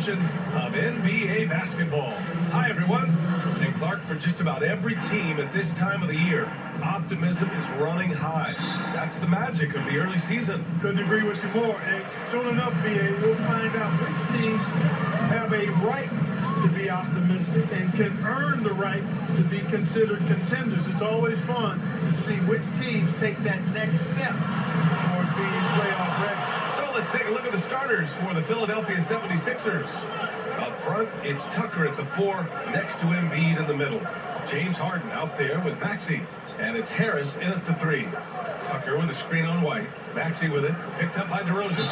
Of NBA basketball. Hi, everyone. And Clark, for just about every team at this time of the year, optimism is running high. That's the magic of the early season. Couldn't agree with you more. And soon enough, BA, we'll find out which teams have a right to be optimistic and can earn the right to be considered contenders. It's always fun to see which teams take that next step towards being playoff ready. Let's take a look at the starters for the Philadelphia 76ers. Up front, it's Tucker at the 4, next to Embiid in the middle. James Harden out there with Maxey, and it's Harris in at the 3. Tucker with a screen on White. Maxey with it, picked up by DeRozan.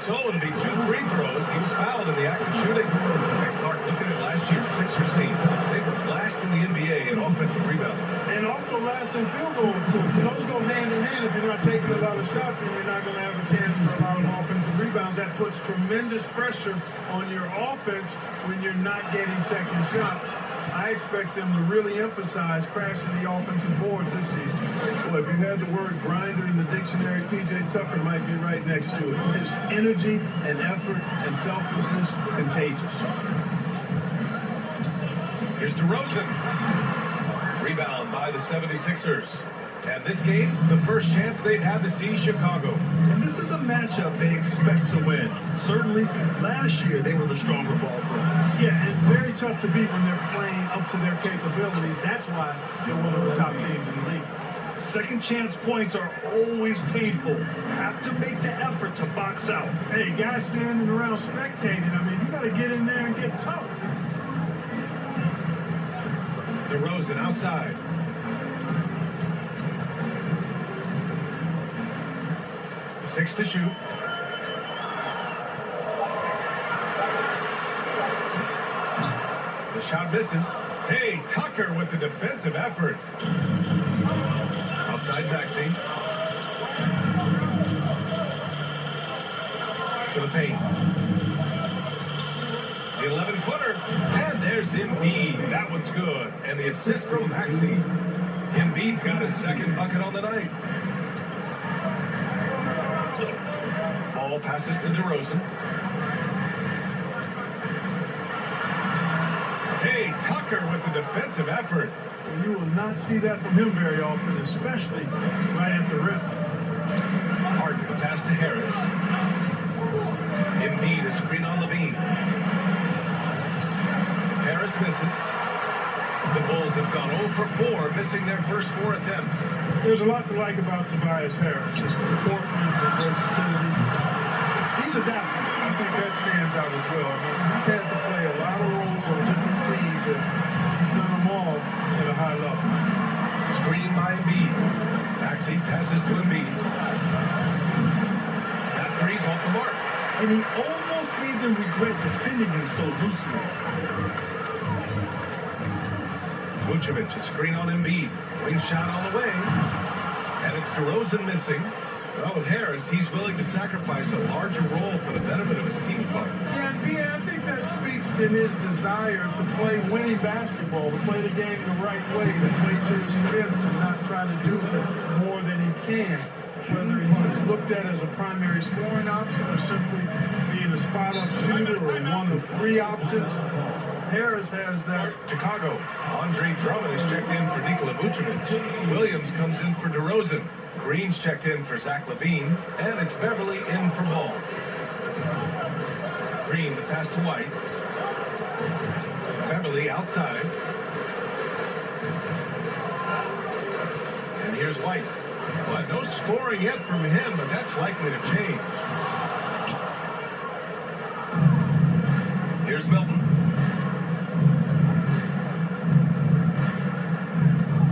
So it'll be 2 free throws. He was fouled in the act of shooting. And Clark, looking at last year's Sixers team, they were last in the NBA in offensive rebound. And also last in field goal attempts. So those go hand in hand. If you're not taking a lot of shots, then you're not going to have a chance for a lot of offensive rebounds. That puts tremendous pressure on your offense when you're not getting second shots. I expect them to really emphasize crashing the offensive boards this season. Well, if you had the word grinder in the dictionary, P.J. Tucker might be right next to it. His energy and effort and selflessness, contagious. Here's DeRozan. Rebound by the 76ers. And this game, the first chance they've had to see Chicago. And this is a matchup they expect to win. Certainly, last year they were the stronger ball club. Yeah, and very tough to beat when they're playing up to their capabilities. That's why they're one of the top teams in the league. Second chance points are always painful. Have to make the effort to box out. Hey, guys standing around spectating, I mean, you got to get in there and get tough. DeRozan outside. Six to shoot. The shot misses. Hey, Tucker with the defensive effort. Outside Maxey. To the paint. The 11-footer. And there's Embiid. That one's good. And the assist from Maxey. Embiid's got his second bucket on the night. Ball passes to DeRozan. Hey, Tucker with the defensive effort. You will not see that from him very often, especially right at the rim. Harden, the pass to Harris. Embiid, a screen on Levine. Harris misses. The Bulls have gone 0 for 4, missing their first 4 attempts. There's a lot to like about Tobias Harris. His comportment, his versatility. He's adaptable. I think that stands out as well. I mean, he's had to play a lot of roles on different teams, and he's done them all at a high level. Screen by Embiid. Maxey passes to Embiid. That three's off the mark. And he almost made them regret defending him so loosely. Vucevic, a screen on Embiid. Wing shot on the way. And it's DeRozan missing. Well, with Harris, he's willing to sacrifice a larger role for the betterment of his team. Yeah, I think that speaks to his desire to play winning basketball, to play the game the right way, to play to his strengths and not try to do more than he can. Whether he's looked at as a primary scoring option or simply being a spot-up shooter or one of 3 options, Harris has that. Chicago. Andre Drummond is checked in for Nikola Vucevic. Williams comes in for DeRozan. Green's checked in for Zach LaVine. And it's Beverly in for Ball. Green, the pass to White. Beverly outside. And here's White. Well, no scoring yet from him, but that's likely to change. Here's Milton.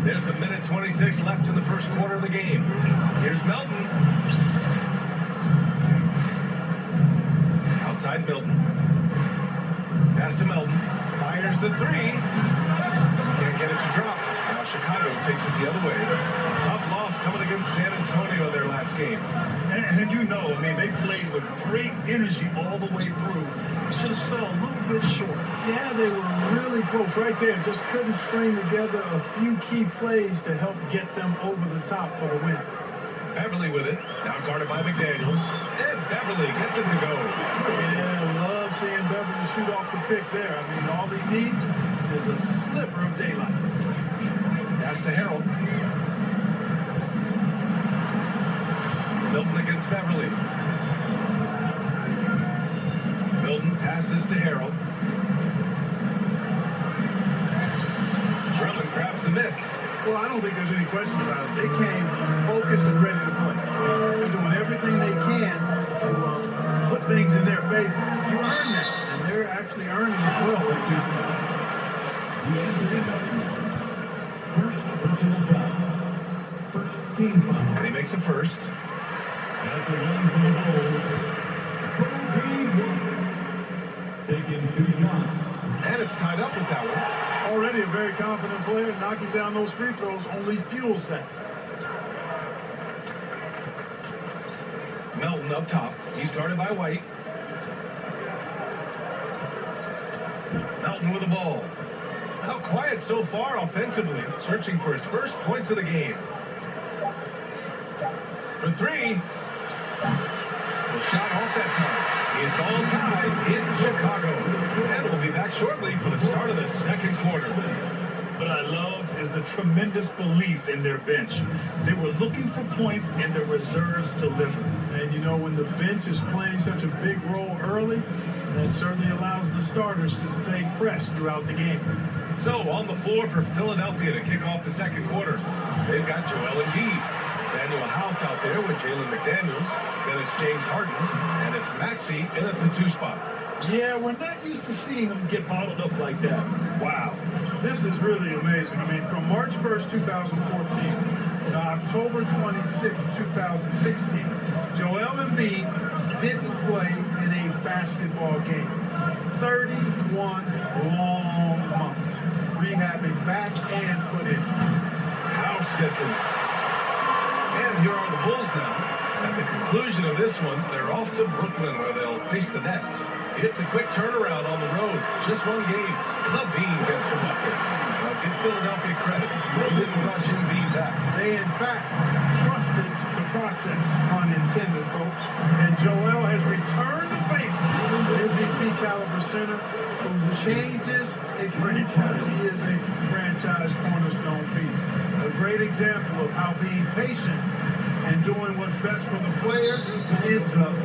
There's a minute 26 left in the first quarter of the game. Here's Milton. Outside Milton. Pass to Milton. Fires the 3. Can't get it to drop. Now Chicago takes it the other way. Tough loss coming against San Antonio their last game. And you know, I mean, they played with great energy all the way through. Just fell a little bit short. Yeah, they were really close right there. Just couldn't string together a few key plays to help get them over the top for the win. Beverly with it. Now guarded by McDaniels. And Beverly gets it to go. Yeah, love seeing cover to shoot off the pick there. I mean, all he needs is a sliver of daylight. Pass to Harold. Milton against Beverly. Milton passes to Harold. Drummond grabs the miss. Well, I don't think there's any question about it. They came focused and ready to play. They're doing everything they can to put things in their favor. You earn that, and they're actually earning it well. First personal foul. First team foul. And he makes a first. At the line for the goal, Kobe Williams. Taking 2 shots. And it's tied up with that one. Already a very confident player. Knocking down those free throws only fuels that. Melton up top. He's guarded by White. Melton with the ball. How quiet so far offensively. Searching for his first points of the game. For 3. The shot off that time. It's all tied in Chicago. And we'll be back shortly for the start of the second quarter. What I love is the tremendous belief in their bench. They were looking for points and their reserves delivered. And you know, when the bench is playing such a big role early, that certainly allows the starters to stay fresh throughout the game. So on the floor for Philadelphia to kick off the second quarter, they've got Joel Embiid. Daniel House out there with Jalen McDaniels. Then it's James Harden, and it's Maxey in at the 2 spot. Yeah, we're not used to seeing them get bottled up like that. Wow. This is really amazing. I mean, from March 1st, 2014 to October 26th, 2016, Joel Embiid didn't play in a basketball game. 31 long months rehabbing back and foot injury. House misses. And here are the Bulls now. At the conclusion of this one, they're off to Brooklyn where they'll face the Nets. It's a quick turnaround on the road. Just one game. Clavine gets the bucket. Now give Philadelphia credit. They didn't rush Embiid back. They, in fact, trusted the process, pun intended, folks. And Joel has returned the favor. The MVP caliber center who changes a franchise. He is a franchise cornerstone piece. A great example of how being patient and doing what's best for the player ends up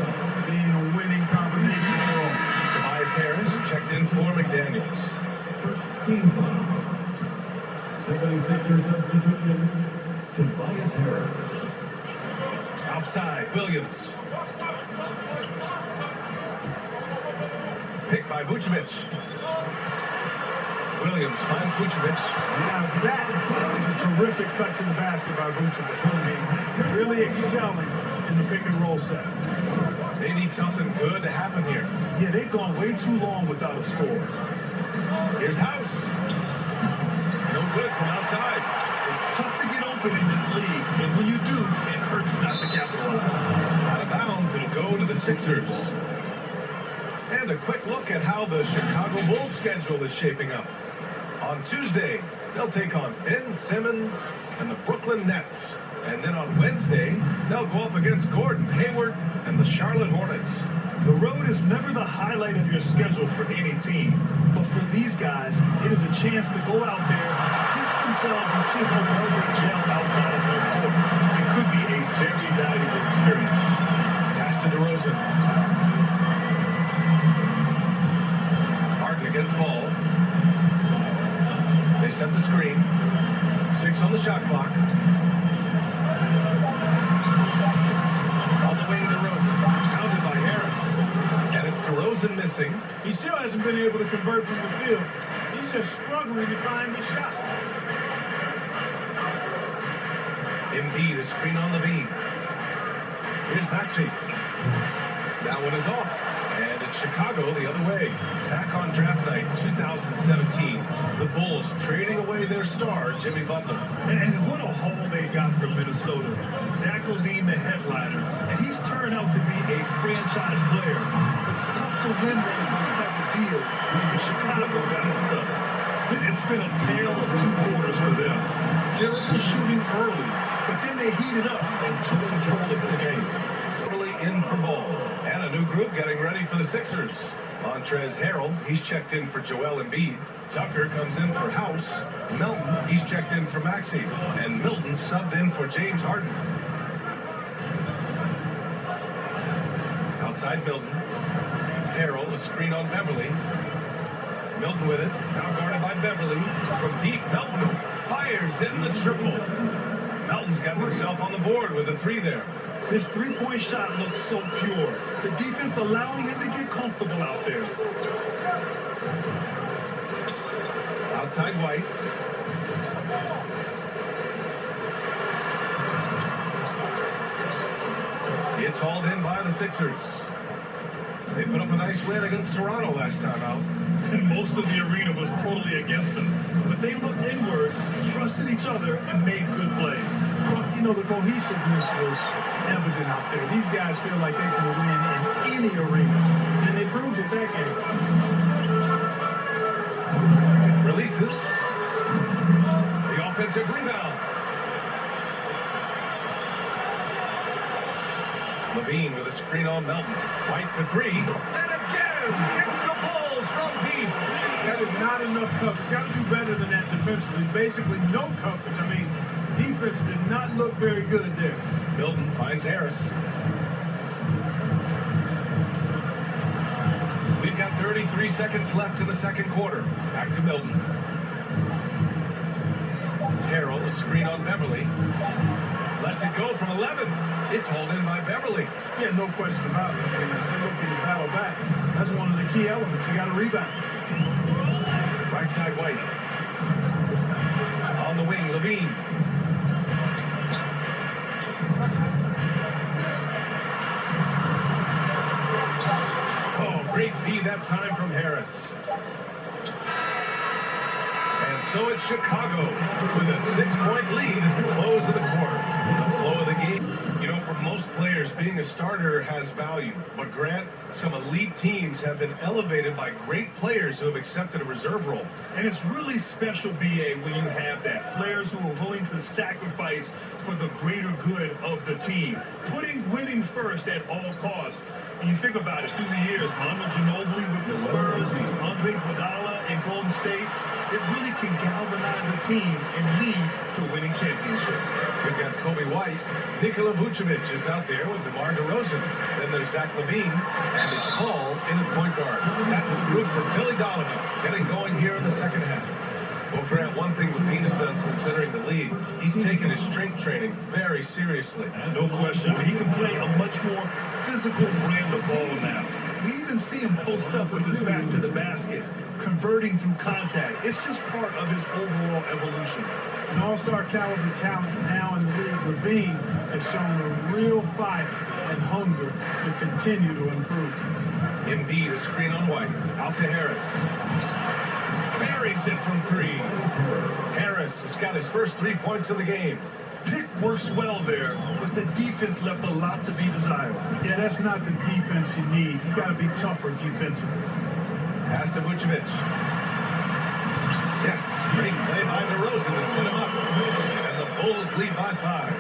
being a winning combination for all. Tobias Harris checked in for McDaniels. First team foul. 76er substitution. Tobias Harris. Outside, Williams. Picked by Vucevic. Williams finds Vucevic. Now that is a terrific cut to the basket by Vucevic. I mean, really excelling in the pick and roll set. They need something good to happen here. Yeah, they've gone way too long without a score. Here's House. No good from outside. It's tough to get open in this league, and when you do, it hurts not to capitalize. Out of bounds, it'll go to the Sixers. And a quick look at how the Chicago Bulls schedule is shaping up. On Tuesday, they'll take on Ben Simmons and the Brooklyn Nets. And then on Wednesday, they'll go up against Gordon Hayward and the Charlotte Hornets. The road is never the highlight of your schedule for any team. But for these guys, it is a chance to go out there, test themselves, and see how well they gel outside of their court. It could be a very valuable experience. Pass to DeRozan. Harden against ball. They set the screen. 6 on the shot clock. On the wing, DeRozan. Counted by Harris. And it's DeRozan missing. He still hasn't been able to convert from the field. He's just struggling to find the shot. Embiid, a screen on Levine. Here's Maxey. That one is off. And it's Chicago the other way. Back on draft night 2017. The Bulls trading away their star, Jimmy Butler. And what a haul they got from Minnesota. Zach LaVine, the headliner. And he's turned out to be a franchise player. It's tough to win one of those type of deals. But Chicago got us stuck. It's been a tale of 2 quarters for them. Terrible shooting early, but then they heated up and took control of this game. Totally in for ball. And a new group getting ready for the Sixers. Montrezl Harrell, he's checked in for Joel Embiid. Tucker comes in for House. Melton, he's checked in for Maxey. And Milton subbed in for James Harden. Outside Milton. Harrell, a screen on Beverly. Milton with it, now guarded by Beverly. From deep, Melton fires in the triple. Melton's got himself on the board with a three there. His three-point shot looks so pure. The defense allowing him to get comfortable out there. Outside White. It's hauled in by the Sixers. They put up a nice win against Toronto last time out. And most of the arena was totally against them. But they looked inward, trusted each other, and made good plays. Well, you know, the cohesiveness was evident out there. These guys feel like they can win in any arena. And they proved it that game. Releases. The offensive rebound. Levine with a screen on Melton. White for three. And again, it's the Bulls from deep. That is not enough coverage. Got to do better than that defensively. Basically, no coverage. I mean, defense did not look very good there. Milton finds Harris. We've got 33 seconds left in the second quarter. Back to Milton. Harrell, a screen on Beverly. Lets it go from 11. It's hauled in by Beverly. Yeah, no question about it. I mean, they're looking to battle back. That's one of the key elements. You got to rebound. Right side White. On the wing, Levine. Oh, great D that time from Harris. And so it's Chicago with a 6-point lead at the close of the quarter. The flow of the game. You know, for most players, being a starter has value. But Grant, some elite teams have been elevated by great players who have accepted a reserve role. And it's really special, B.A., when you have that. Players who are willing to sacrifice for the greater good of the team. Putting winning first at all costs. When you think about it, through the years, Manu Ginobili with the Spurs, Andre Iguodala in Golden State, it really can galvanize a team and lead to winning championships. We've got Kobe White. Nikola Vucevic is out there with DeMar DeRozan. Then there's Zach LaVine, and it's Paul in the point guard. That's the group for Billy Donovan, getting going here in the second half. Well, Grant, one thing LaVine has done since entering the league, he's taken his strength training very seriously. No question. He can play a much more physical brand of ball now. We even see him post up with his back to the basket, converting through contact. It's just part of his overall evolution. An all-star caliber talent now in the league. LaVine has shown a real fire and hunger to continue to improve. Embiid, a screen on White. Out to Harris. Buries it from three. Harris has got his first 3 points of the game. Pick works well there, but the defense left a lot to be desired. Yeah, that's not the defense you need. You got to be tougher defensively. Pass to Vucevic. Yes, great play by DeRozan to set him up. And the Bulls lead by 5.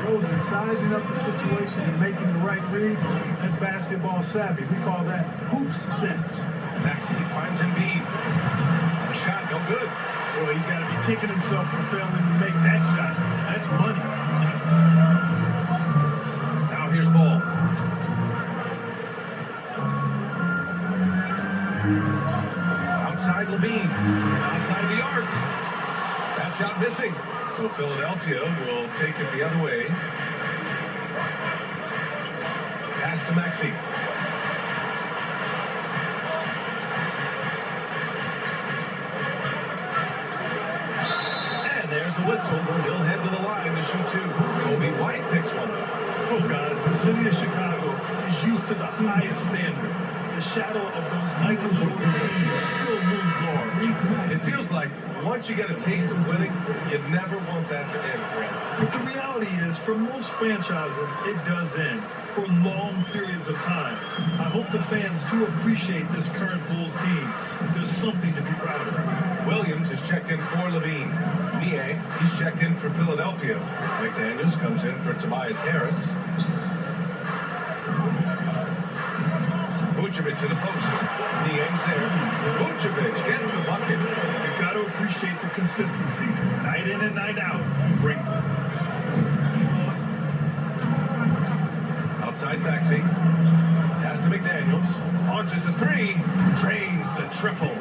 DeRozan sizing up the situation and making the right read. That's basketball savvy. We call that hoops sense. Maxey finds Embiid. A shot, no good. Boy, he's got to be kicking himself for failing to make that shot. That's money. Now here's Ball. Outside Levine. Outside the arc. That shot missing. So Philadelphia will take it the other way. Pass to Maxey. And there's the whistle. He'll head to the line to shoot two. Kobe White picks one up. Oh, guys, the city of Chicago is used to the highest standard. The shadow of those Michael Jordan teams still moves large. It feels like once you get a taste of winning, you never want that to end, Grant. But the reality is, for most franchises, it does end for long periods of time. I hope the fans do appreciate this current Bulls team. There's something to be proud of. Williams is checked in for Levine. Nie, he's checked in for Philadelphia. McDaniels comes in for Tobias Harris. Vucevic to the post. there. Vucevic gets the bucket. You've got to appreciate the consistency. Night in and night out, he brings it. Outside Maxey. Pass to McDaniels. Launches a three. Drains the triple.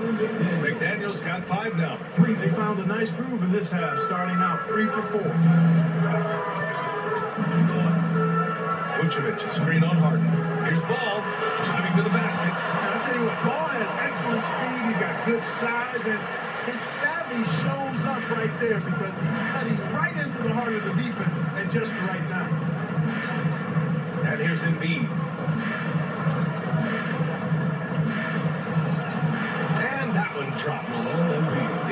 McDaniels got 5 now. They found a nice groove in this half, starting out 3 for 4. Vucevic, a screen on Harden. Here's Ball. Driving to the basket. And I tell you what, Ball has excellent speed. He's got good size, and his savvy shows up right there because he's cutting right into the heart of the defense at just the right time. And here's Embiid. And that one drops.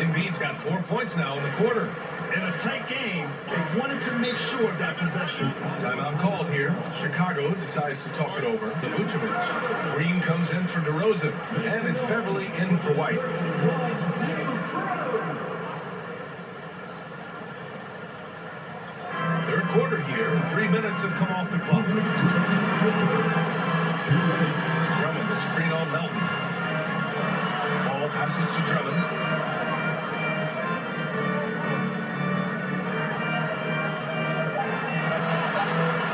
Embiid's got 4 points now in the quarter. In a tight game, they wanted to make sure of that possession. Timeout called here. Chicago decides to talk it over to Vucevic. Green comes in for DeRozan. And it's Beverly in for White. Third quarter here, and 3 minutes have come off the clock. Drummond, the screen on Melton. Ball passes to Drummond.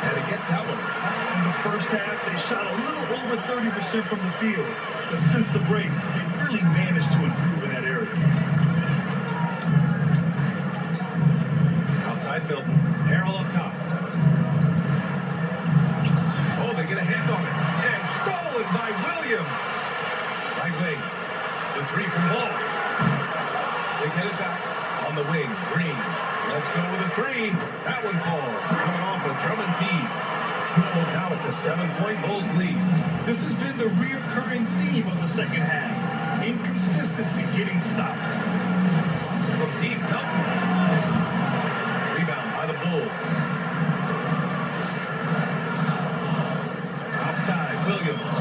And he gets that one. In the first half, they shot a little over 30% from the field. But since the break, they've really managed to improve in that area. Outside Milton. Harrell up top. Oh, they get a hand on it. And stolen by Williams. Right wing. The three from Ball. They get it back. On the wing, Green. Let's go with a three. That one falls. Coming off a Drummond feed. Now it's a 7-point Bulls lead. This has been the reoccurring theme of the second half. Inconsistency getting stops. From deep, Melton. Rebound by the Bulls. Outside, Williams.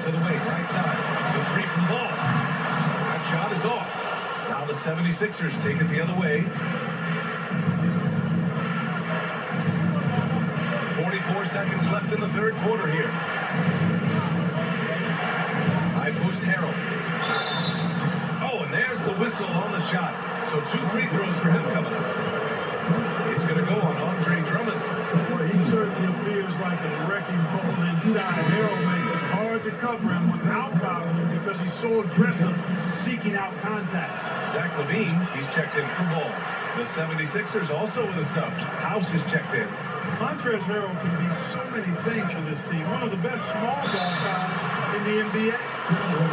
To the wing, right side. The three from Ball. That shot is off. Now the 76ers take it the other way. 44 seconds left in the third quarter here. High post Harrell. Oh, and there's the whistle on the shot. So 2 free throws for him coming up. It's going to go on Andre Drummond. Well, he certainly appears like a wrecking ball inside. Harrell makes it hard to cover him without fouling him because he's so aggressive, seeking out contact. Zach LaVine, he's checked in for Ball. The 76ers also with a sub. House is checked in. Montrezl Harrell can be so many things for this team. One of the best small ball guys in the NBA.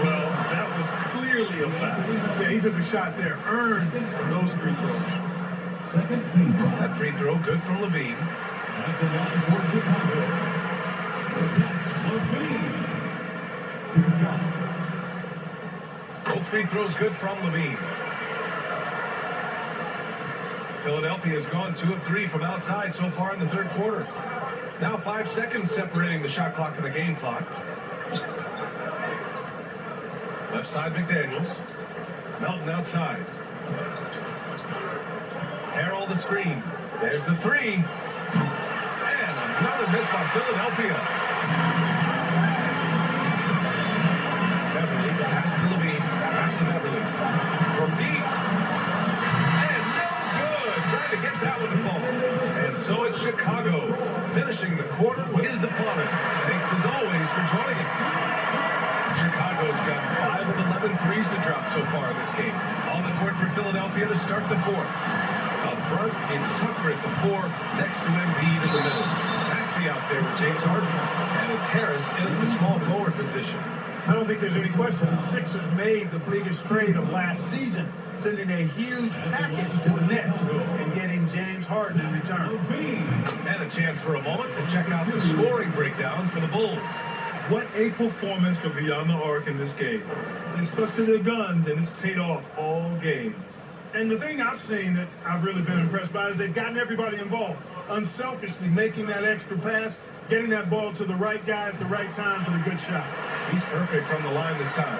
Well, that was clearly a foul. Yeah, he took a shot there. Earned those free throws. That free throw good from LaVine. At the line for Chicago, LaVine. Both free throws good from LaVine. Philadelphia has gone 2 of 3 from outside so far in the third quarter. Now 5 seconds separating the shot clock and the game clock. Left side McDaniels. Melton outside. Harrell the screen. There's the three. And another miss by Philadelphia. Beverly, the pass to LaVine. Back to Beverly. From deep. And no good. Trying to get that one to fall. And so it's Chicago. Finishing the quarter is upon us. Thanks as always for joining us. Chicago's got 5 of 11 threes to drop so far in this game. On the court for Philadelphia to start the fourth. Up front, it's Tucker at the 4, next to Embiid in the middle. Maxey out there with James Harden, and it's Harris in the small forward position. I don't think there's any question the Sixers made the biggest trade of last season, sending a huge package to the Nets and getting James Harden in return. And a chance for a moment to check out the scoring breakdown for the Bulls. What a performance from beyond the arc in this game. They stuck to their guns, and it's paid off all game. And the thing I've seen that I've really been impressed by is they've gotten everybody involved, unselfishly making that extra pass, getting that ball to the right guy at the right time for the good shot. He's perfect from the line this time.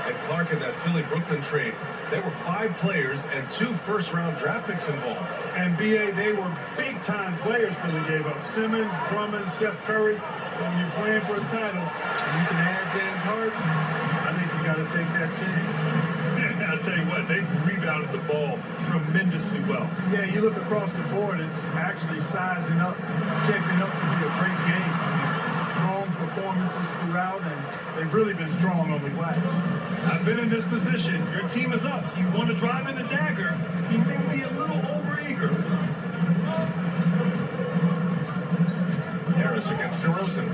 And Clark in that Philly-Brooklyn trade, there were 5 players and 2 first-round draft picks involved. And B.A., they were big-time players Philly gave up. Simmons, Drummond, Seth Curry. When you're playing for a title, you can add James Harden, I think you got to take that chance. I'll tell you what, they rebounded the ball tremendously well. Yeah, you look across the board, it's actually sizing up, shaping up to be a great game. Strong performances throughout, and they've really been strong on the glass. I've been in this position. Your team is up. You want to drive in the dagger. You may be a little overeager. Harris against DeRozan.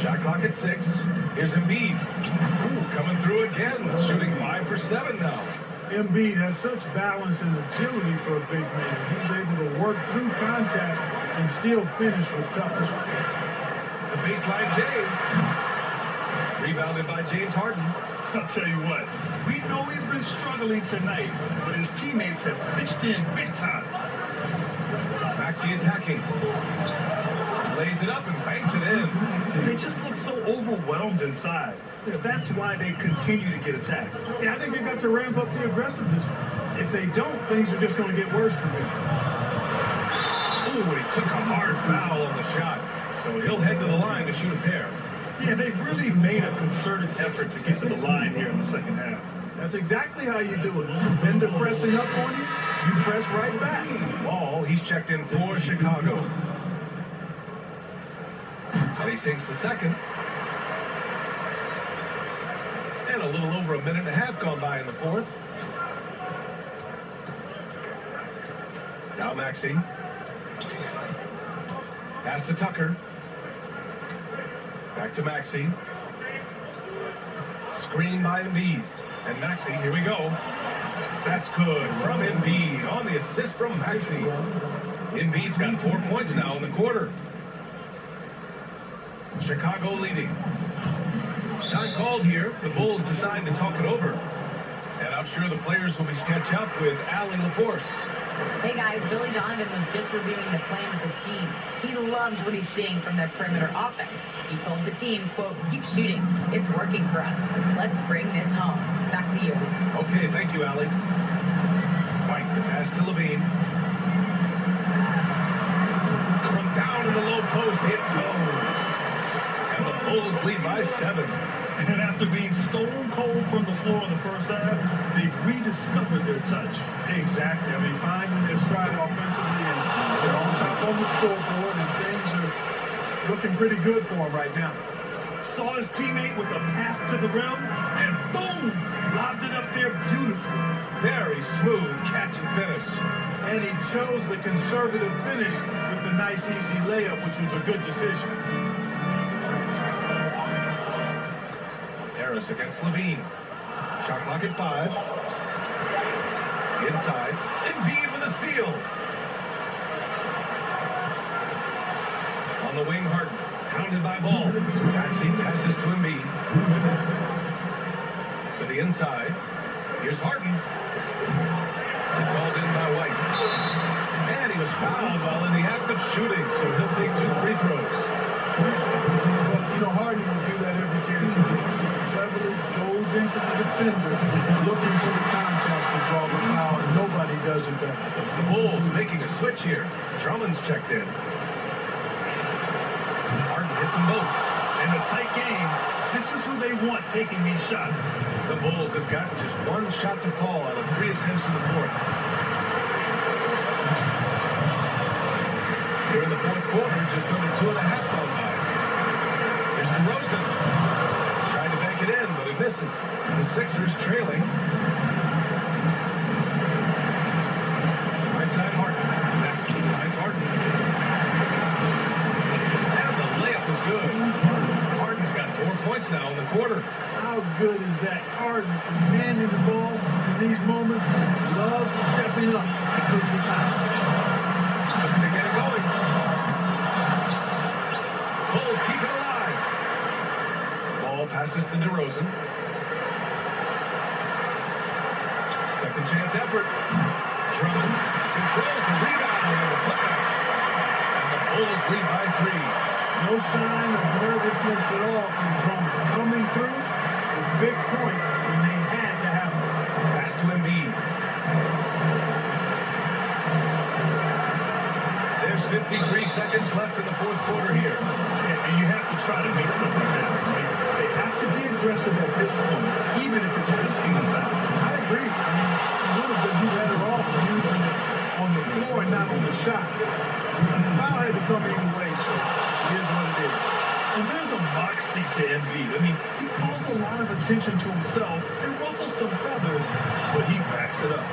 Shot clock at 6. Here's Embiid. Ooh, coming through again. Shooting 5 for 7 now. Embiid has such balance and agility for a big man. He's able to work through contact and still finish with toughness. The baseline James. Rebounded by James Harden. I'll tell you what, we know he's been struggling tonight, but his teammates have pitched in big time. Maxey attacking. Lays it up and banks it in. They just look so overwhelmed inside. Yeah, that's why they continue to get attacked. Yeah, I think they've got to ramp up the aggressiveness. If they don't, things are just going to get worse for them. Ooh, he took a hard foul on the shot. So he'll head to the line to shoot a pair. Yeah, they've really made a concerted effort to get to the line here in the second half. That's exactly how you do it. Defender pressing up on you, you press right back. Ball, he's checked in for Chicago. And he sinks the second. And a little over a minute and a half gone by in the fourth. Now Maxey. Pass to Tucker. Back to Maxey. Screen by Embiid. And Maxey, here we go. That's good from Embiid on the assist from Maxey. Embiid's got 4 points now in the quarter. Chicago leading. Shot called here. The Bulls decide to talk it over. And I'm sure the players will be sketched up with Allie LaForce. Hey guys, Billy Donovan was just reviewing the plan with his team. He loves what he's seeing from their perimeter offense. He told the team, quote, keep shooting. It's working for us. Let's bring this home. Back to you. Okay, thank you, Allie. White, the pass to Levine. From down in the low post, it goes. And the Bulls lead by 7. And after being stone cold from the floor in the first half, they've rediscovered their touch. Exactly. I mean, finding their stride offensively, and they're on top on the scoreboard, and things are looking pretty good for them right now. Saw his teammate with a pass to the rim, and boom! Lobbed it up there beautifully. Very smooth catch and finish. And he chose the conservative finish with the nice, easy layup, which was a good decision. Harris against Levine. Shot clock at 5. Inside. Embiid with a steal. On the wing, Harden. Hounded by Ball. Maxey passes to Embiid. To the inside. Here's Harden. It's all in by White. And he was fouled while in the act of shooting, so he'll take 2 free throws. You know, Harden will do that every chance he gets. He cleverly goes into the defender looking for the contact to draw the foul, and nobody does it better. The Bulls making a switch here. Drummond's checked in. Harden hits them both. In a tight game, this is who they want taking these shots. The Bulls have got just 1 shot to fall out of 3 attempts in the fourth. Here in the fourth quarter, just under 2.5 gone by. Here's DeRozan. Trying to bank it in, but he misses. The Sixers trailing. Right side Harden. Maxey finds Harden. And the layup is good. Harden's got 4 points now in the quarter. How good is that? Harden commanding the ball in these moments. Loves stepping up at crucial time. Looking to get it going. Bulls keep it alive. Ball passes to DeRozan. Second chance effort. Drummond controls the rebound and the putback. And the Bulls lead by 3. No sign of nervousness at all from Drummond. Coming through with big points when they had to have them. Pass to Embiid. There's 53 seconds left in the fourth quarter here. And you have to try to make something happen. They have to be aggressive at this point, even if it's risking a foul. I agree. I mean, a little bit you better off using it on the floor and not on the shot. The foul had to come either way, so here's what it is. And there's a moxie to Embiid. I mean, he calls a lot of attention to himself and ruffles some feathers, but he backs it up.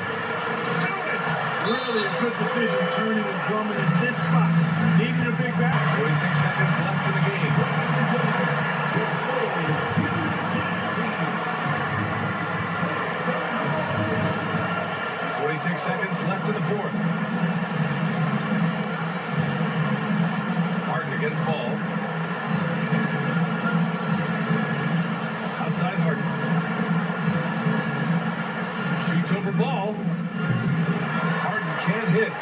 Really a good decision turning and Drummond in this spot. Needed a big back. 46 seconds left in the game. 46 seconds left in the fourth. Harden against ball. Outside Harden. Shoots over ball. Harden can't hit.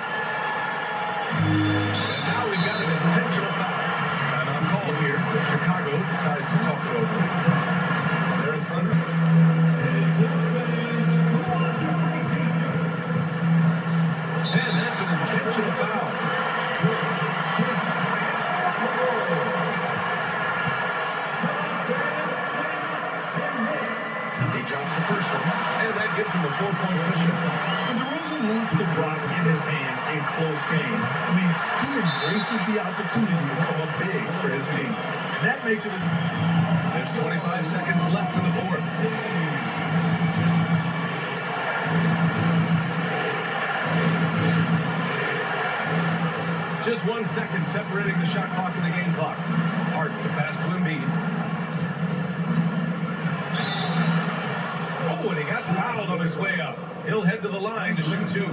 And now we've got an intentional foul. Timeout call here. Chicago decides to talk it over. They're in front of it. And that's an intentional foul. He drops the first one, and that gives him a 4-point cushion. And DeRozan wants the rock in his hands in close game. I mean, he embraces the opportunity to come up big for his team. And that makes it a... There's 25 seconds left in the fourth. Just 1 second separating the shot clock and the game clock. Harden to pass to Embiid. Oh, and he got fouled on his way up. He'll head to the line to shoot two.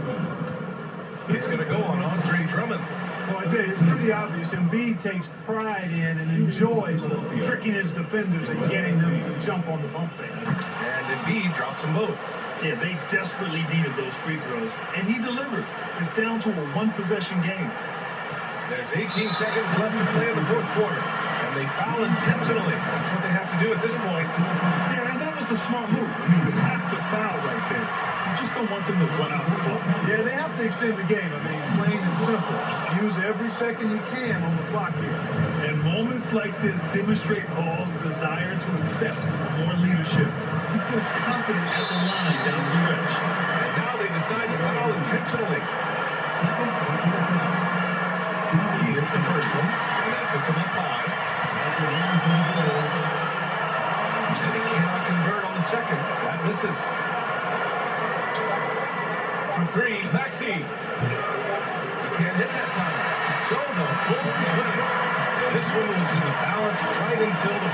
It's going to go on Andre Drummond. Well, I tell you, it's pretty obvious. Embiid takes pride in and enjoys tricking his defenders and getting them to jump on the bump fake. And Embiid drops them both. Yeah, they desperately needed those free throws, and he delivered. It's down to a one-possession game. There's 18 seconds left to play in the fourth quarter. And they foul intentionally. That's what they have to do at this point. Yeah, and that was a smart move. I mean, you have to foul right there. You just don't want them to run out the clock. Yeah, they have to extend the game. I mean, plain and simple. Use every second you can on the clock here. And moments like this demonstrate Paul's desire to accept more leadership. He feels confident at the line down the stretch. And now they decide to foul intentionally. He hits the first one, and that puts him up 5. And he cannot convert on the second. That misses. For 3, Maxey. He can't hit that time. So the Bulls win it. This one was in the balance right until the